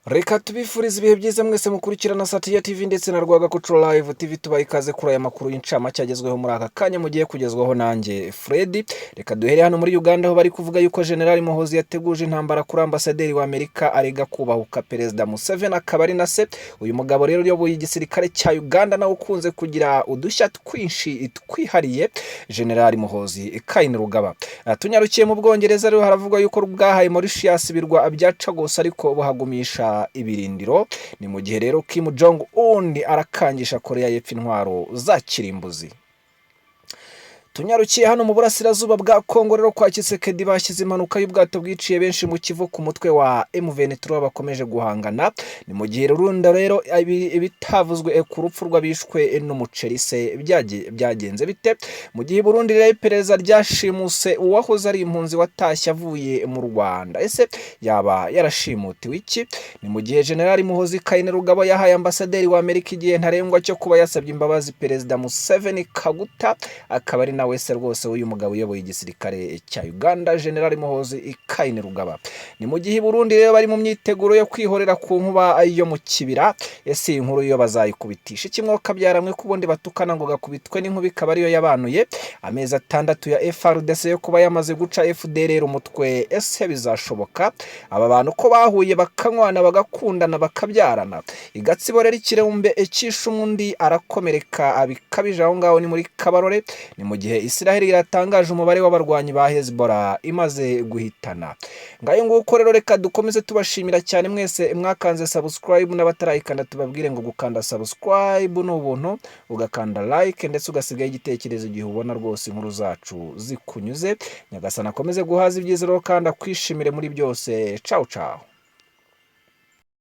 Reka tubifurize ibihe byiza mwese mukurikirana Satiya TV ndetse na Rwagakoco Live TV, tubaye ikaze kuri aya makuru y'incamake agezweho muri aka kanya mugiye kugezwaho nanjye Fred. Reka duhere hano muri Uganda aho bari kuvuga yuko General Muhoozi yateguje intambara kuri ambasaderi wa Amerika arega kubahuka Perezida Museveni akaba ari na se. Uyu mugabo rero uyoboye igisirikare cya Uganda nawe ukunze kugira udushya twinshi twihariye, General Muhoozi Kainerugaba. Tunyarukiye mu Bwongereza rero haravugwa yuko bwahaye Mauritius ibirwa bya Chagos ariko buhagumisha ibirindiro. Ni mu gihe rero Kim Jong Un arakangisha Korea y'Epfo intwaro za kirimbuzi. Tunyarukiye hano mu burasirazuba bwa Kongo rero kwa Tshisekedi bashyize impanuka y'ubwato bwiciye benshi mu Kivu ku mutwe wa M23 bakomeje guhangana. Ni mu gihe runda rero ibitavuzwe ku rupfu rw'abishwe n'umuceri se byagenze bite. Mu gihe Burundi rero iperereza ryashimuse uwahoze ari impunzi watashye avuye mu Rwanda, ese yaba yarashimutiwe iki? Ni mu gihe General Muhoozi Kainerugaba yahaye ambasaderi wa Amerika igihe ntarengwa cyo kuba yasabye imbabazi Perezida Museveni Kaguta, akaba ari wese rwose uyu mugabo uyoboye igisirikare cya Uganda General Muhoozi Kainerugaba. Ni mu gihe Burundi rero bari mu myiteguro yo kwihorera ku nkuba yo mu kibira. Ese inkuru yo bazayikubitisha ikimwoka byaramwe kubundi batukana ngo gakubitwe n'inkuba ikaba ariyo yabanuye amezi 6 ya FRDC yo kuba yamaze guca FDLR umutwe. Ese bizashoboka aba bantu ko bahuye bakanywana bagakundana bakabyarana? Igatsibo rero ikirembe ecisha umundi arakomereka abikabije aho ngaho ni muri Kabarore. Ni mu gihe Israel iratangaje umubare w'abarwanyi ba Hezbollah imaze guhitana. Ngayo nguko rero reka dukomeze tubashimira cyane mwese mwakanze subscribe n'abatarayikanda, tubabwire ngo gukanda subscribe n'ubuntu, ugakanda like ndetse ugasigaye igitekerezo igihe ubona rwose inkuru zacu zikunyuze. Nyagasana akomeze guhaza ibyizero kandi akwishimire muri byose. Ciao ciao.